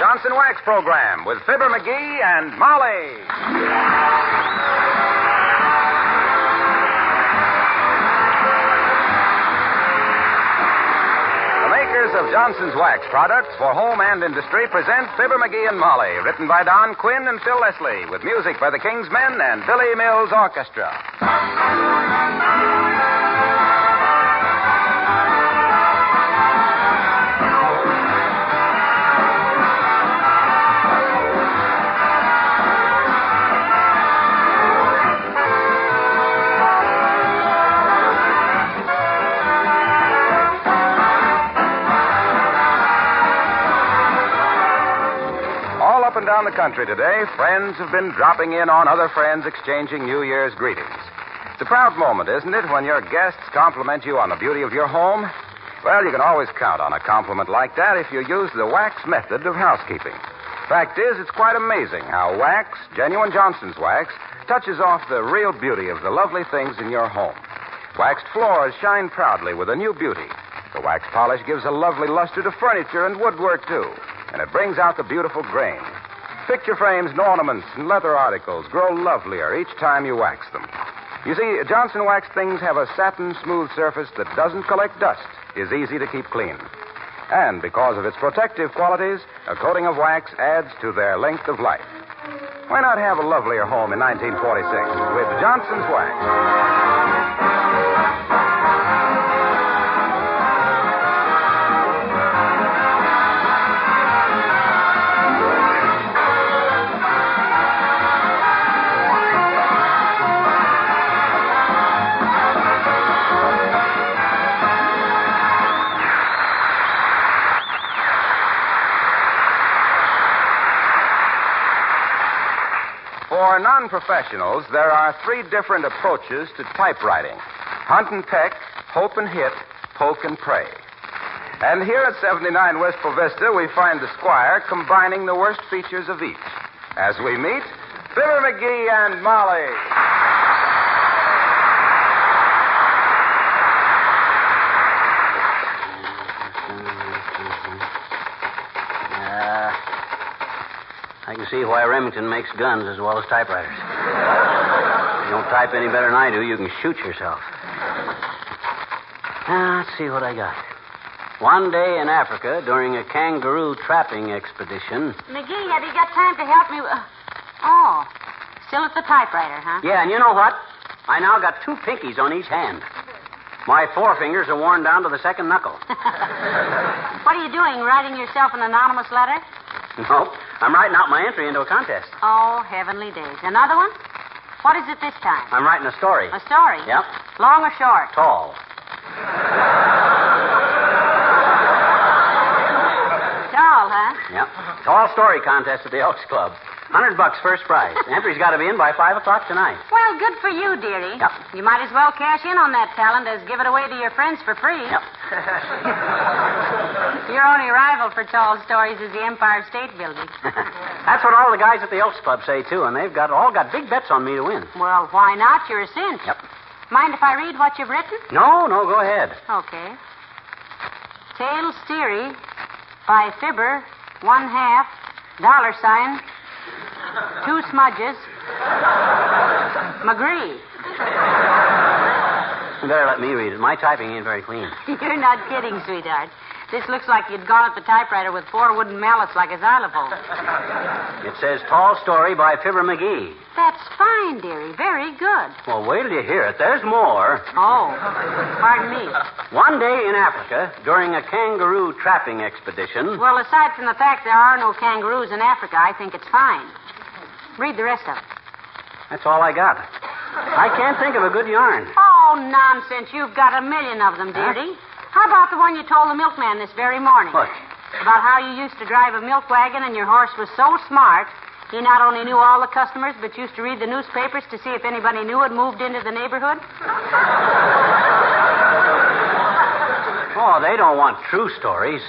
Johnson Wax Program with Fibber McGee and Molly. The makers of Johnson's Wax products for home and industry present Fibber McGee and Molly, written by Don Quinn and Phil Leslie, with music by the Kingsmen and Billy Mills Orchestra. Up and down the country today, friends have been dropping in on other friends, exchanging New Year's greetings. It's a proud moment, isn't it, when your guests compliment you on the beauty of your home? Well, you can always count on a compliment like that if you use the wax method of housekeeping. Fact is, it's quite amazing how wax, genuine Johnson's wax, touches off the real beauty of the lovely things in your home. Waxed floors shine proudly with a new beauty. The wax polish gives a lovely luster to furniture and woodwork, too, and it brings out the beautiful grain. Picture frames and ornaments and leather articles grow lovelier each time you wax them. You see, Johnson Wax things have a satin smooth surface that doesn't collect dust, is easy to keep clean. And because of its protective qualities, a coating of wax adds to their length of life. Why not have a lovelier home in 1946 with Johnson's Wax? For non-professionals, there are three different approaches to typewriting: hunt and peck, hope and hit, poke and pray. And here at 79 Wistful Vista, we find the Squire combining the worst features of each. As we meet, Fibber McGee and Molly. I can see why Remington makes guns as well as typewriters. You don't type any better than I do, you can shoot yourself. Now, let's see what I got. One day in Africa during a kangaroo trapping expedition. McGee, have you got time to help me? Oh, still at the typewriter, huh? Yeah, and you know what? I now got two pinkies on each hand. My forefingers are worn down to the second knuckle. What are you doing, writing yourself an anonymous letter? No, I'm writing out my entry into a contest. Oh, heavenly days. Another one? What is it this time? I'm writing a story. A story? Yep. Long or short? Tall. Tall, huh? Yep. Tall story contest at the Elks Club. $100 first prize. Entry's got to be in by 5 o'clock tonight. Well, good for you, dearie. Yep. You might as well cash in on that talent as give it away to your friends for free. Yep. Your only rival for tall stories is the Empire State Building. That's what all the guys at the Elks Club say, too, and they've all got big bets on me to win. Well, why not? You're a cinch. Yep. Mind if I read what you've written? No, go ahead. Okay. Tales Theory by Fibber, $1/2, $2 smudges, McGee. You better let me read it. My typing ain't very clean. You're not kidding, sweetheart. This looks like you'd gone at the typewriter with 4 wooden mallets like a xylophone. It says Tall Story by Fibber McGee. That's fine, dearie. Very good. Well, wait till you hear it. There's more. Oh, pardon me. One day in Africa, during a kangaroo trapping expedition. Well, aside from the fact there are no kangaroos in Africa, I think it's fine. Read the rest of it. That's all I got. I can't think of a good yarn. Oh, nonsense. You've got a million of them, dearie. How about the one you told the milkman this very morning? What? About how you used to drive a milk wagon and your horse was so smart, he not only knew all the customers, but used to read the newspapers to see if anybody new had moved into the neighborhood? Oh, they don't want true stories.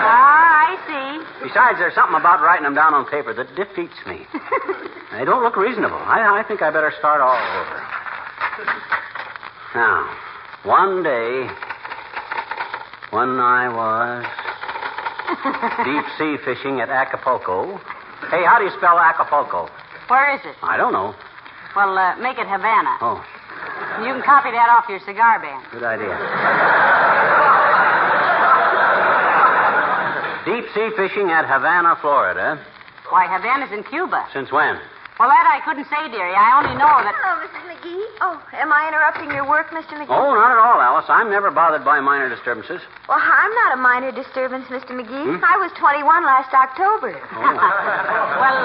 I see. Besides, there's something about writing them down on paper that defeats me. They don't look reasonable. I think I better start all over. Now, one day When I was deep sea fishing at Acapulco. Hey, how do you spell Acapulco? Where is it? I don't know. Well, make it Havana. Oh, You can copy that off your cigar band. good idea. Deep sea fishing at Havana, Florida. Why, Havana's in Cuba. Since when? Well, that I couldn't say, dearie. I only know that... Hello, Mrs. McGee. Oh, am I interrupting your work, Mr. McGee? Oh, not at all, Alice. I'm never bothered by minor disturbances. Well, I'm not a minor disturbance, Mr. McGee. I was 21 last October. Well,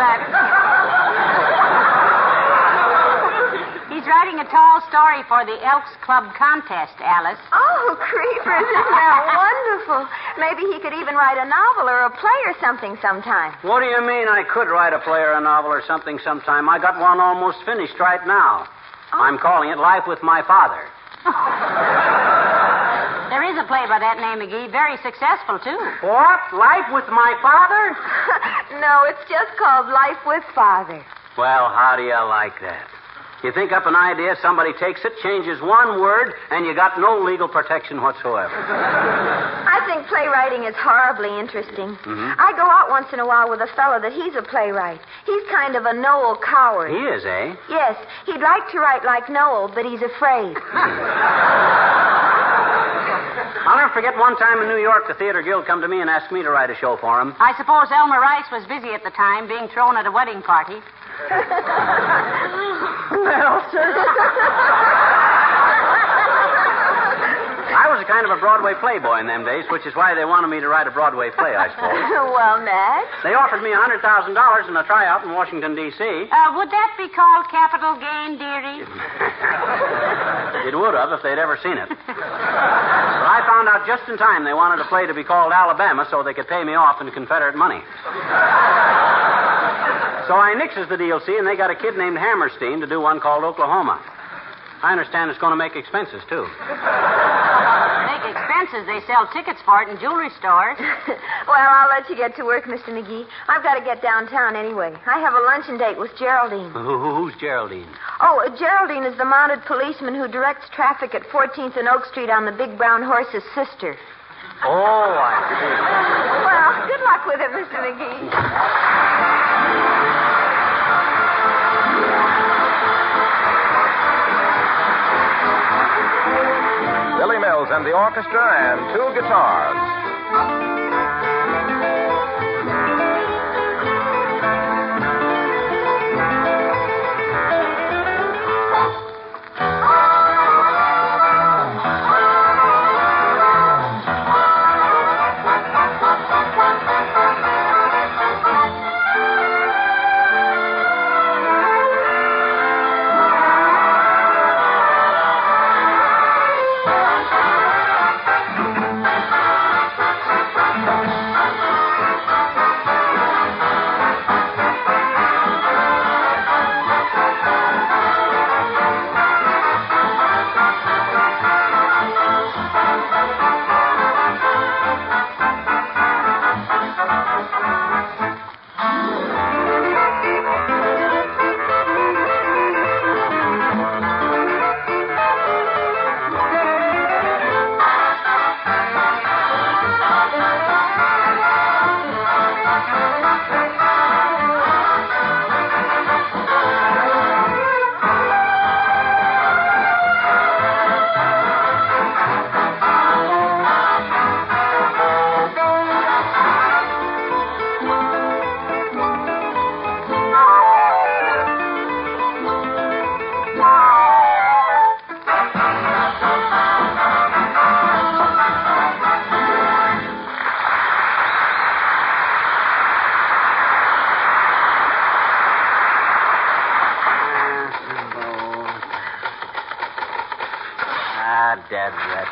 he's writing a tall story for the Elks Club contest, Alice. Oh, creepers, isn't that wonderful? Maybe he could even write a novel or a play or something sometime. What do you mean I could write a play or a novel or something sometime? I got one almost finished right now. Oh. I'm calling it Life with My Father. There is a play by that name, McGee. Very successful, too. What? Life with My Father? No, it's just called Life with Father. Well, how do you like that? You think up an idea, somebody takes it, changes one word, and you got no legal protection whatsoever. I think playwriting is horribly interesting. I go out once in a while with a fellow that he's a playwright. He's kind of a Noel Coward. He is, eh? Yes, he'd like to write like Noel, but he's afraid. I'll never forget one time in New York, the Theater Guild come to me and asked me to write a show for them. I suppose Elmer Rice was busy at the time, being thrown at a wedding party. Nelson. I was a kind of a Broadway playboy in them days, which is why they wanted me to write a Broadway play, I suppose. Well, next. They offered me $100,000 in a tryout in Washington, D.C. Would that be called capital gain, dearie? It would have if they'd ever seen it. But I found out just in time they wanted a play to be called Alabama so they could pay me off in Confederate money. So I nixes the deal, see, and they got a kid named Hammerstein to do one called Oklahoma. I understand it's going to make expenses, too. Make expenses. They sell tickets for it in jewelry stores. Well, I'll let you get to work, Mr. McGee. I've got to get downtown anyway. I have a luncheon date with Geraldine. Who's Geraldine? Oh, Geraldine is the mounted policeman who directs traffic at 14th and Oak Street on the Big Brown Horse's sister. Oh, I see. Well, good luck with it, Mr. McGee. Billy Mills and the orchestra and two guitars.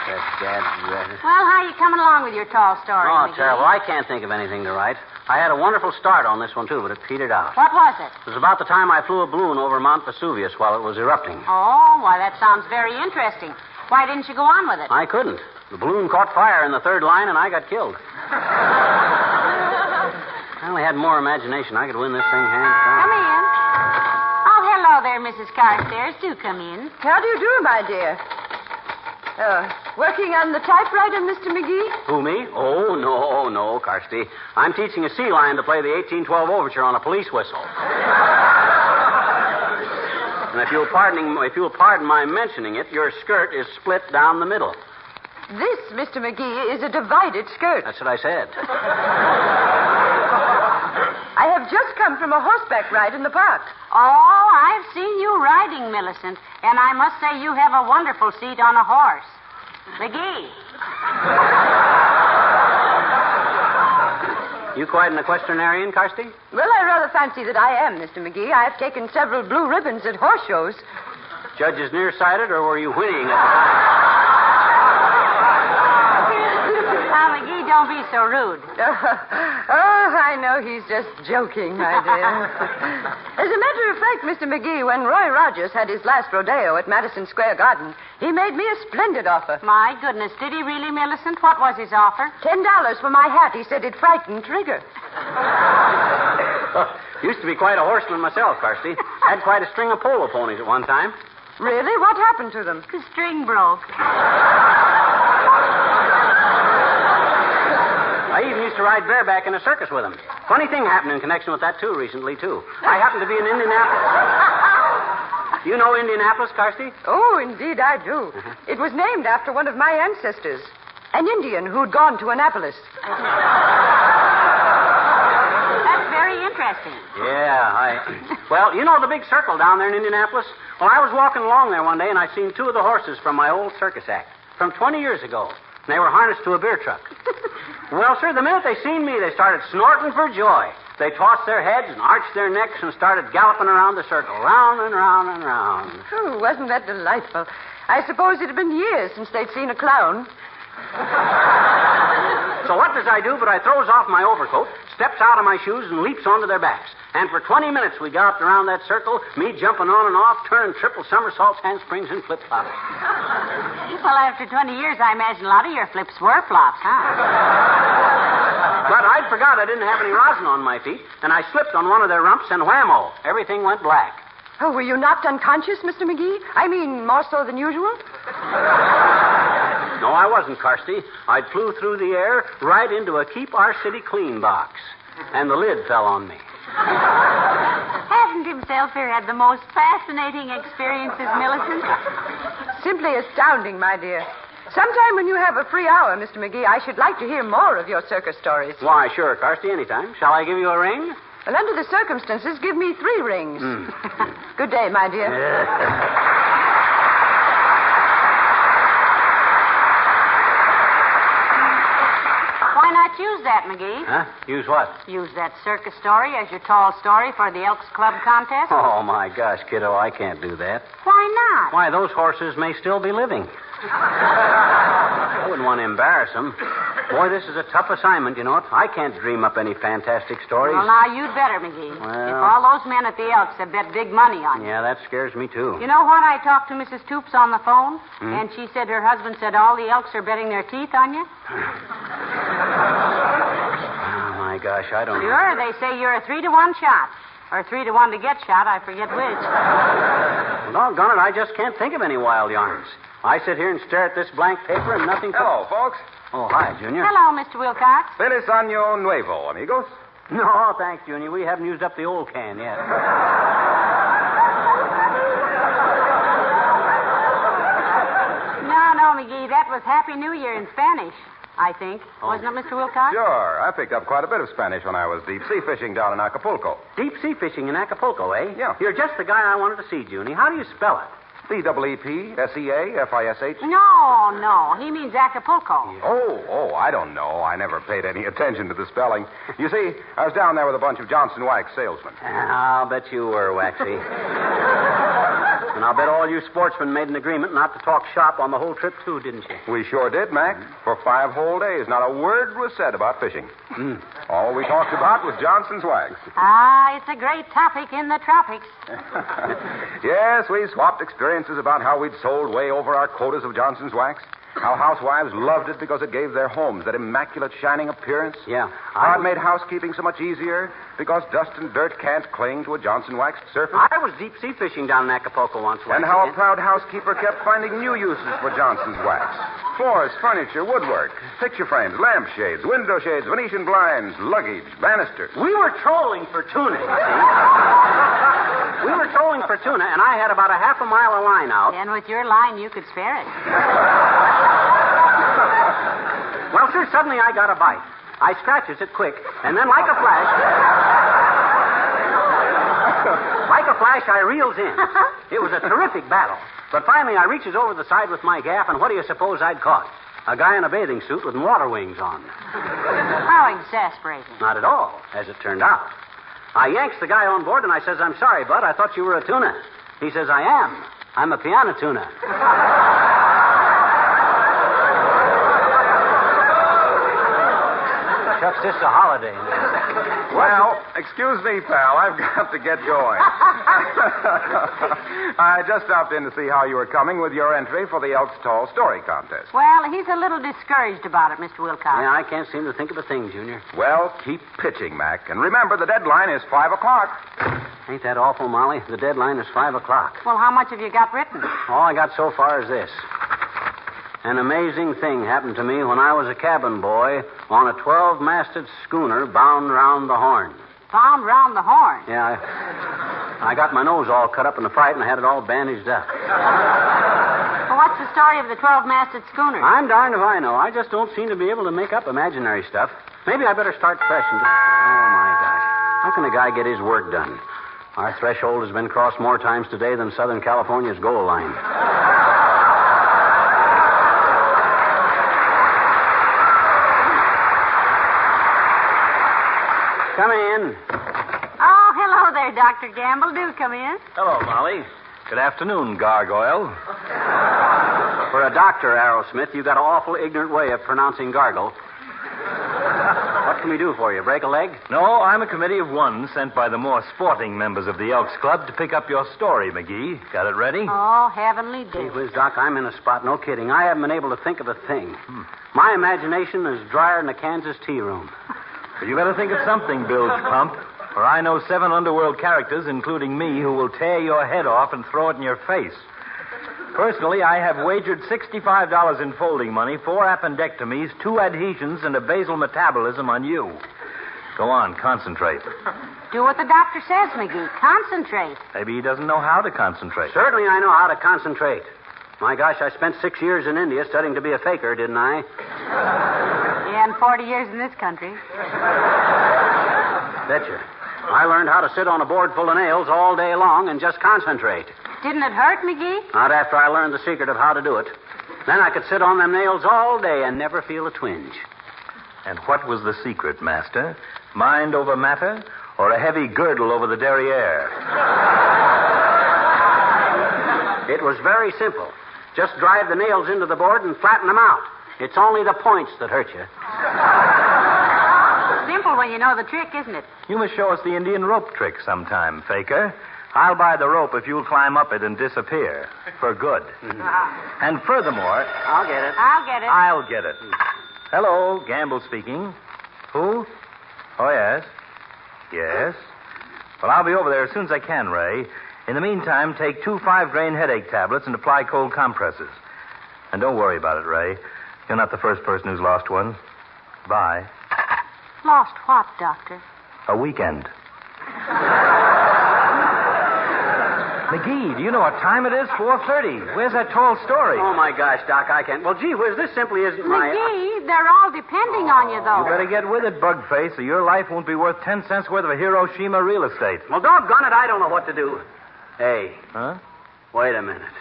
Well, how are you coming along with your tall story? Oh, McGee? terrible. I can't think of anything to write. I had a wonderful start on this one, too, but it petered out. What was it? It was about the time I flew a balloon over Mount Vesuvius while it was erupting. Oh, why, that sounds very interesting. Why didn't you go on with it? I couldn't. The balloon caught fire in the third line, and I got killed. I only had more imagination. I could win this thing hands down. Come in. Oh, hello there, Mrs. Carstairs. Do come in. How do you do, my dear? Working on the typewriter, Mr. McGee? Who, me? Oh, no, Carsty. I'm teaching a sea lion to play the 1812 overture on a police whistle. And if you'll pardon my mentioning it, your skirt is split down the middle. This, Mr. McGee, is a divided skirt. That's what I said. I have just come from a horseback ride in the park. Oh, I've seen you riding, Millicent, and I must say you have a wonderful seat on a horse. McGee. You quite an equestrian, Carsty? Well, I rather fancy that I am, Mr. McGee. I've taken several blue ribbons at horse shows. Judges nearsighted, or were you whinnying at the time? Now, McGee, don't be so rude. I know he's just joking, my dear. As a matter of fact, Mr. McGee, when Roy Rogers had his last rodeo at Madison Square Garden, he made me a splendid offer. My goodness, did he really, Millicent? What was his offer? $10 for my hat. He said it frightened Trigger. Used to be quite a horseman myself, Carsty. Had quite a string of polo ponies at one time. Really? What happened to them? The string broke. I even used to ride bareback in a circus with him. Funny thing happened in connection with that, recently, too. I happened to be in Indianapolis. You know Indianapolis, Carsty? Oh, indeed I do. It was named after one of my ancestors, an Indian who'd gone to Annapolis. That's very interesting. Yeah, Well, you know the big circle down there in Indianapolis? Well, I was walking along there one day, and I seen two of the horses from my old circus act from 20 years ago. And they were harnessed to a beer truck. Well, sir, the minute they seen me, they started snorting for joy. They tossed their heads and arched their necks and started galloping around the circle, round and round and round. Oh, wasn't that delightful? I suppose it had been years since they'd seen a clown. So what does I do but I throws off my overcoat, steps out of my shoes, and leaps onto their backs. And for 20 minutes we galloped around that circle, me jumping on and off, turning triple somersaults, handsprings, and flip-flops. Well, after 20 years, I imagine a lot of your flips were flops, huh? But I'd forgot I didn't have any rosin on my feet, and I slipped on one of their rumps, and whammo, everything went black. Oh, were you knocked unconscious, Mr. McGee? I mean, more so than usual? No, I wasn't, Carsty. I flew through the air right into a Keep Our City Clean box, and the lid fell on me. Hasn't himself here had the most fascinating experiences, Millicent? Simply astounding, my dear. Sometime when you have a free hour, Mr. McGee, I should like to hear more of your circus stories. Why, sure, Carsty, anytime. Shall I give you a ring? Well, under the circumstances, give me 3 rings. Good day, my dear. Why not use that, McGee? Huh? Use what? Use that circus story as your tall story for the Elks Club contest? Oh, my gosh, kiddo, I can't do that. Why not? Why, those horses may still be living. I wouldn't want to embarrass them. Boy, this is a tough assignment, you know it. I can't dream up any fantastic stories. Well, now, you'd better, McGee. Well. If all those men at the Elks have bet big money on you. Yeah, that scares me, too. You know what? I talked to Mrs. Toops on the phone, and she said her husband said all the Elks are betting their teeth on you. Oh, my gosh, I don't know. Sure, they say you're a 3-to-1 shot. Or 3-to-1 to get shot, I forget which. Well, doggone it, I just can't think of any wild yarns. I sit here and stare at this blank paper and nothing... Hello, folks. Oh, hi, Junior. Hello, Mr. Wilcox. Feliz Año Nuevo, amigos. No, thanks, Junior. We haven't used up the old can yet. No, McGee, that was Happy New Year in Spanish, I think. Wasn't it, Mr. Wilcox? Sure. I picked up quite a bit of Spanish when I was deep-sea fishing down in Acapulco. Deep-sea fishing in Acapulco, eh? Yeah. You're just the guy I wanted to see, Junie. How do you spell it? C-E-E-P-S-E-A-F-I-S-H? No. He means Acapulco. Oh, I don't know. I never paid any attention to the spelling. You see, I was down there with a bunch of Johnson Wax salesmen. I'll bet you were, Waxy. And I'll bet all you sportsmen made an agreement not to talk shop on the whole trip, too, didn't you? We sure did, Mac. For 5 whole days, not a word was said about fishing. All we talked about was Johnson's Wax. It's a great topic in the tropics. Yes, we swapped experiences about how we'd sold way over our quotas of Johnson's Wax. How housewives loved it because it gave their homes that immaculate, shining appearance. Yeah. How it made housekeeping so much easier because dust and dirt can't cling to a Johnson waxed surface. I was deep-sea fishing down in Acapulco once. And how a proud housekeeper kept finding new uses for Johnson's wax. Floors, furniture, woodwork, picture frames, lampshades, window shades, Venetian blinds, luggage, banisters. We were trolling for tuna, you see. We were trolling for tuna, and I had about a half a mile of line out. And with your line, you could spare it. Well, sir, suddenly I got a bite. I scratches it quick, and then like a flash... like a flash, I reels in. It was a terrific battle. But finally, I reaches over the side with my gaff, and what do you suppose I'd caught? A guy in a bathing suit with water wings on. How exasperating. Not at all, as it turned out. I yanks the guy on board, and I says, I'm sorry, bud, I thought you were a tuna. He says, I am. I'm a piano tuna. Shucks, this is a holiday. Well, excuse me, pal. I've got to get going. I just stopped in to see how you were coming with your entry for the Elks Tall Story Contest. Well, he's a little discouraged about it, Mr. Wilcox. Yeah, I can't seem to think of a thing, Junior. Well, keep pitching, Mac. And remember, the deadline is 5 o'clock. Ain't that awful, Molly? The deadline is 5 o'clock. Well, how much have you got written? All I got so far is this. An amazing thing happened to me when I was a cabin boy on a 12-masted schooner bound round the Horn. Bound round the Horn? Yeah, I got my nose all cut up in the fight, and I had it all bandaged up. Well, what's the story of the 12-masted schooner? I'm darned if I know. I just don't seem to be able to make up imaginary stuff. Maybe I better start fresh and... Oh, my gosh. How can a guy get his work done? Our threshold has been crossed more times today than Southern California's goal line. Come in. Oh, hello there, Dr. Gamble. Do come in. Hello, Molly. Good afternoon, Gargoyle. For a doctor, Arrowsmith, you got an awful ignorant way of pronouncing gargle. What can we do for you? Break a leg? No, I'm a committee of one sent by the more sporting members of the Elks Club to pick up your story, McGee. Got it ready? Oh, heavenly Gee day. whiz, Doc, I'm in a spot. No kidding. I haven't been able to think of a thing. My imagination is drier than a Kansas tea room. Well, you better think of something, Bilge Pump. For I know 7 underworld characters, including me, who will tear your head off and throw it in your face. Personally, I have wagered $65 in folding money, 4 appendectomies, 2 adhesions, and a basal metabolism on you. Go on, concentrate. Do what the doctor says, McGee. Concentrate. Maybe he doesn't know how to concentrate. Certainly I know how to concentrate. My gosh, I spent 6 years in India studying to be a faker, didn't I? Yeah, and 40 years in this country. Betcha. I learned how to sit on a board full of nails all day long and just concentrate. Didn't it hurt, McGee? Not after I learned the secret of how to do it. Then I could sit on them nails all day and never feel a twinge. And what was the secret, Master? Mind over matter, or a heavy girdle over the derriere? It was very simple. Just drive the nails into the board and flatten them out. It's only the points that hurt you. Simple when you know the trick, isn't it? You must show us the Indian rope trick sometime, faker. I'll buy the rope if you'll climb up it and disappear. For good. And furthermore... I'll get it. I'll get it. I'll get it. Hello, Gamble speaking. Who? Oh, yes. Yes. Well, I'll be over there as soon as I can, Ray. In the meantime, take 2 5-grain headache tablets and apply cold compresses. And don't worry about it, Ray. You're not the first person who's lost one. Bye. Lost what, Doctor? A weekend. McGee, do you know what time it is? 4:30. Where's that tall story? Oh, my gosh, Doc, I can't. Well, gee whiz, this simply isn't my... McGee, they're all depending on you, though. You better get with it, Bugface, or your life won't be worth 10 cents worth of Hiroshima real estate. Well, doggone it, I don't know what to do. Hey. Huh? Wait a minute.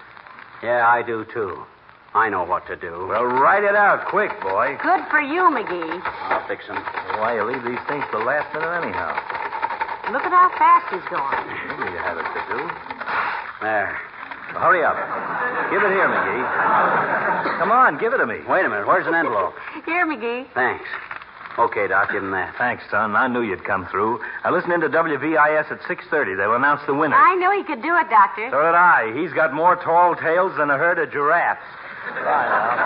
Yeah, I do, too. I know what to do. Well, write it out quick, boy. Good for you, McGee. I'll fix them. Why, you leave these things till the last minute anyhow. Look at how fast he's going. Maybe you have it to do. There. Well, hurry up. Give it here, McGee. Come on, give it to me. Wait a minute. Where's an envelope? Here, McGee. Thanks. Okay, Doc, give him that. Thanks, son. I knew you'd come through. I listened into WVIS at 6:30. They'll announce the winner. I knew he could do it, Doctor. So did I. He's got more tall tales than a herd of giraffes. Bye now.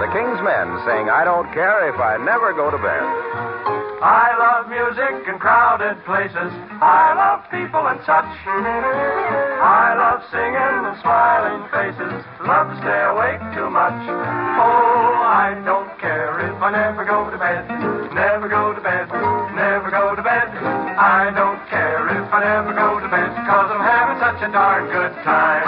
The King's Men sing I Don't Care If I Never Go to Bed. I love music and crowded places. I love people and such. I love singing and smiling faces. Love to stay awake too much. Oh, I don't care if I never go to bed. Never go to bed. Never go to bed. I don't care if I never go to bed, 'cause I'm having such a darn good time.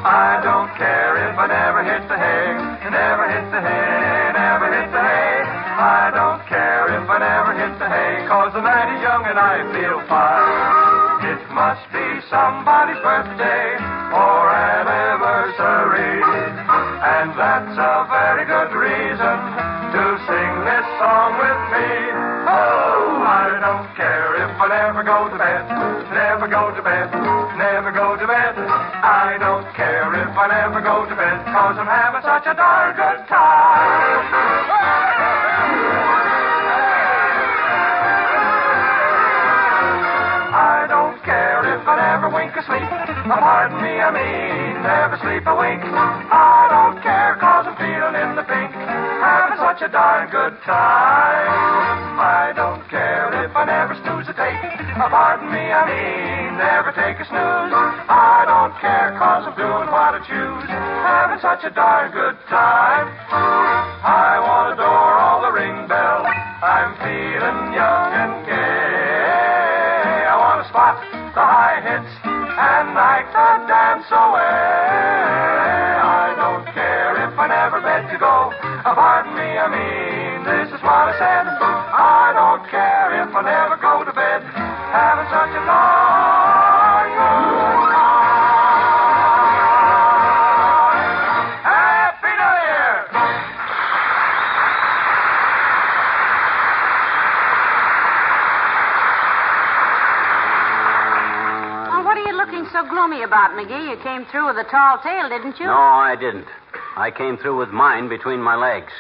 I don't care if I never hit the hay. Never hit the hay. Never hit the hay. I don't care if I never hit the hay, 'cause the night is young and I feel fine. It must be somebody's birthday or anniversary, and that's a very good reason to sing this song with me. Oh, I don't care if I never go to bed. Never go to bed. Never go to bed. I don't care if I never go to bed, 'cause I'm having such a darn good time. I don't care if I never wink or sleep. Pardon me, I mean never sleep a wink. I don't care 'cause I'm feeling in the pink, having such a darn good time. I don't care if I never snooze a take. Pardon me, I mean never take a snooze. I don't care 'cause I'm doing what I choose, having such a darn good time. I want to adore all the ring bells. I'm feeling young and gay. I want to spot the high hits and like the dance away. I don't care if I never bed to go. Pardon me, I mean this is what I said. I don't care if I never go to bed, having such a darn good time. Happy New Year! Well, what are you looking so gloomy about, McGee? You came through with a tall tale, didn't you? No, I didn't. I came through with mine between my legs.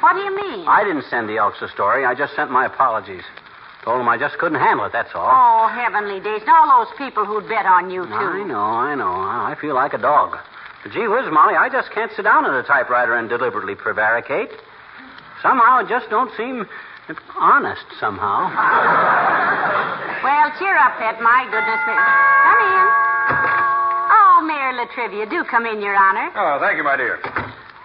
What do you mean? I didn't send the Elks a story. I just sent my apologies. Told them I just couldn't handle it, that's all. Oh, heavenly days. And all those people who'd bet on you, too. I know. I feel like a dog. But gee whiz, Molly, I just can't sit down at a typewriter and deliberately prevaricate. Somehow it just don't seem honest, somehow. Well, cheer up, Pet. My goodness. Come in. Oh, Mayor Latrivia, do come in, Your Honor. Oh, thank you, my dear.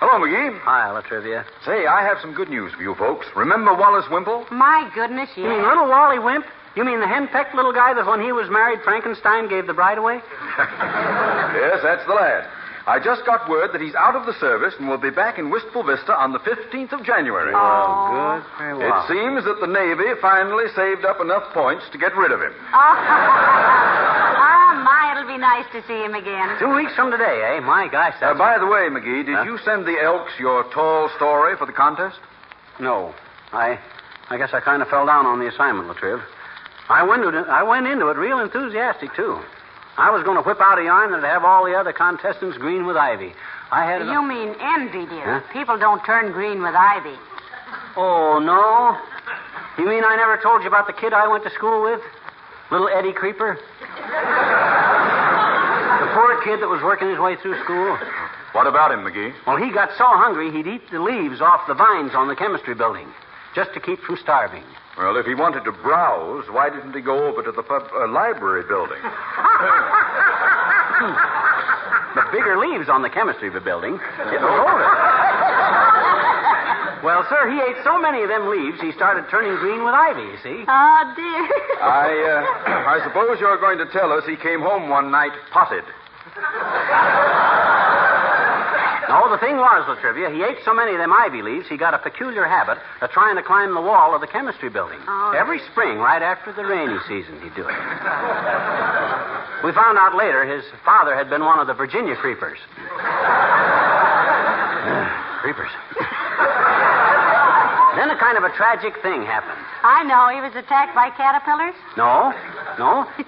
Hello, McGee. Hi, Latrivia. Say, I have some good news for you folks. Remember Wallace Wimple? My goodness, yes. You mean little Wally Wimp? You mean the henpecked little guy that when he was married, Frankenstein gave the bride away? Yes, that's the lad. I just got word that he's out of the service and will be back in Wistful Vista on the 15th of January. Oh, good. Very well. It seems that the Navy finally saved up enough points to get rid of him. Oh, my, it'll be nice to see him again. 2 weeks from today, eh? My gosh, that's... By the way, McGee, did you send the Elks your tall story for the contest? No. I guess I kind of fell down on the assignment, Latriv. I went into it real enthusiastic, too. I was going to whip out a yarn that'd have all the other contestants green with ivy. I had... You mean envy, dear. Huh? People don't turn green with ivy. Oh, no? You mean I never told you about the kid I went to school with? Little Eddie Creeper? The poor kid that was working his way through school. What about him, McGee? Well, he got so hungry he'd eat the leaves off the vines on the chemistry building, just to keep from starving. Well, if he wanted to browse, why didn't he go over to the library building? The bigger leaves on the chemistry building. It was older. Well, sir, he ate so many of them leaves, he started turning green with ivy, you see? Oh, dear. I suppose you're going to tell us he came home one night potted. No, the thing was, Latrivia, he ate so many of them ivy leaves, he got a peculiar habit of trying to climb the wall of the chemistry building. Oh. Every spring, right after the rainy season, he'd do it. We found out later his father had been one of the Virginia creepers. Creepers. Then a kind of a tragic thing happened. I know. He was attacked by caterpillars? No.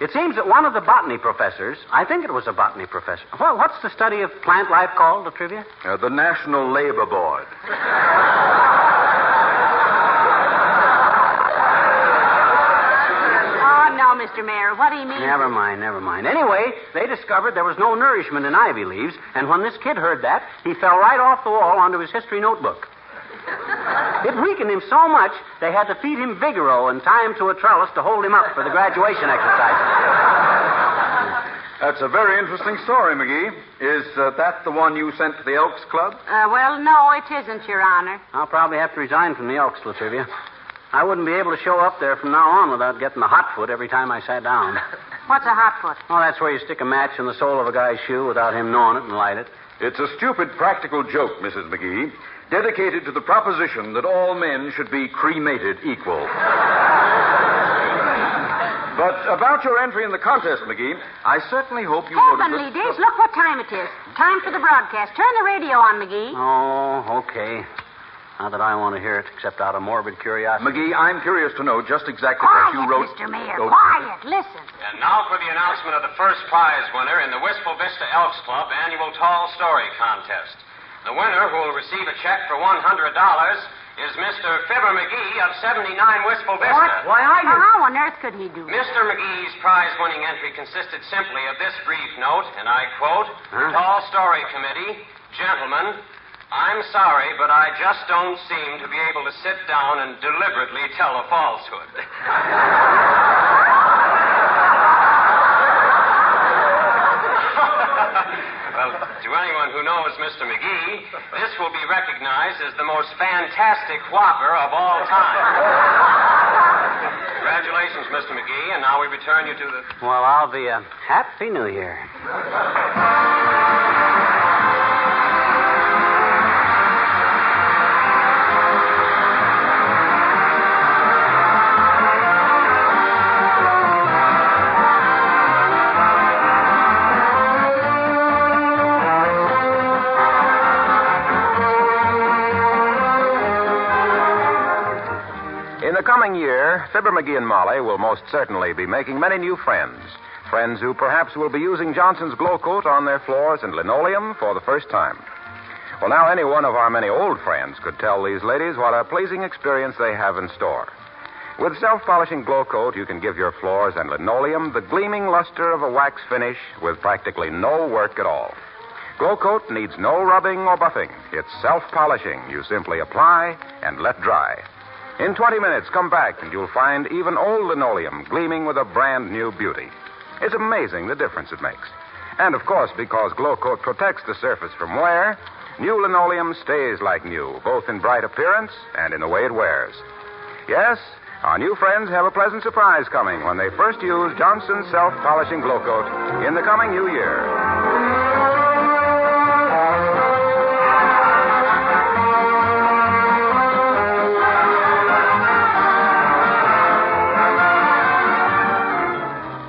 It seems that one of the botany professors, I think it was a botany professor. Well, what's the study of plant life called, Latrivia? The National Labor Board. Mr. Mayor. What he means... Never mind. Anyway, they discovered there was no nourishment in ivy leaves, and when this kid heard that, he fell right off the wall onto his history notebook. It weakened him so much, they had to feed him Vigoro and tie him to a trellis to hold him up for the graduation exercises. That's a very interesting story, McGee. Is that the one you sent to the Elks Club? Well, no, it isn't, Your Honor. I'll probably have to resign from the Elks, Lativia. I wouldn't be able to show up there from now on without getting the hot foot every time I sat down. What's a hot foot? Oh, that's where you stick a match in the sole of a guy's shoe without him knowing it and light it. It's a stupid practical joke, Mrs. McGee, dedicated to the proposition that all men should be cremated equal. But about your entry in the contest, McGee, I certainly hope you Heavenly days, look what time it is. Time for the broadcast. Turn the radio on, McGee. Oh, okay. Not that I want to hear it, except out of morbid curiosity. McGee, I'm curious to know just exactly what you wrote. Mr. Mayor, quiet. Listen. And now for the announcement of the first prize winner in the Wistful Vista Elks Club annual Tall Story Contest. The winner, who will receive a check for $100, is Mr. Fibber McGee of 79 Wistful Vista. What? Why, How on earth could he do that? Mr. McGee's prize-winning entry consisted simply of this brief note, and I quote, Tall Story Committee, gentlemen, I'm sorry, but I just don't seem to be able to sit down and deliberately tell a falsehood. Well, to anyone who knows Mr. McGee, this will be recognized as the most fantastic whopper of all time. Congratulations, Mr. McGee, and now we return you to the... Well, I'll be a Happy New Year. In the coming year, Fibber McGee and Molly will most certainly be making many new friends. Friends who perhaps will be using Johnson's Glow Coat on their floors and linoleum for the first time. Well, now any one of our many old friends could tell these ladies what a pleasing experience they have in store. With self-polishing Glow Coat, you can give your floors and linoleum the gleaming luster of a wax finish with practically no work at all. Glow Coat needs no rubbing or buffing. It's self-polishing. You simply apply and let dry. In 20 minutes, come back and you'll find even old linoleum gleaming with a brand new beauty. It's amazing the difference it makes. And, of course, because Glow Coat protects the surface from wear, new linoleum stays like new, both in bright appearance and in the way it wears. Yes, our new friends have a pleasant surprise coming when they first use Johnson's self-polishing Glow Coat in the coming new year.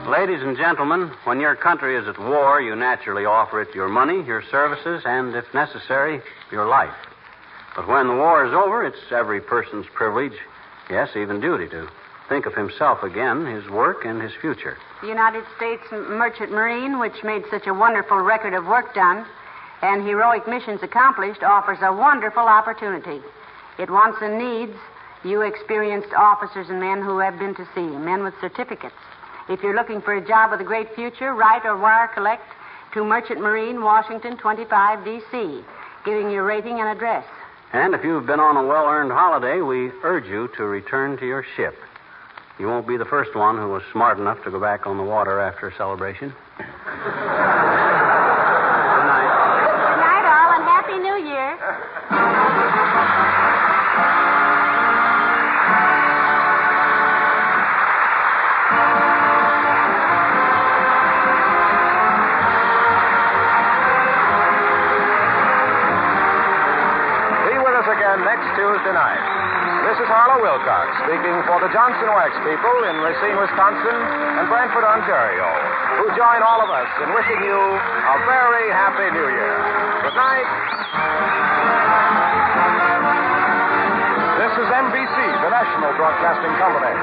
Ladies and gentlemen, when your country is at war, you naturally offer it your money, your services, and, if necessary, your life. But when the war is over, it's every person's privilege, yes, even duty, to think of himself again, his work, and his future. The United States Merchant Marine, which made such a wonderful record of work done and heroic missions accomplished, offers a wonderful opportunity. It wants and needs you experienced officers and men who have been to sea, men with certificates. If you're looking for a job with a great future, write or wire collect to Merchant Marine, Washington, 25 D.C., giving your rating and address. And if you've been on a well-earned holiday, we urge you to return to your ship. You won't be the first one who was smart enough to go back on the water after a celebration. Good night. Good night, all, and Happy New Year. Next Tuesday night. This is Harlow Wilcox speaking for the Johnson Wax people in Racine, Wisconsin and Brantford, Ontario, who join all of us in wishing you a very happy New Year. Good night. This is NBC, the national broadcasting company.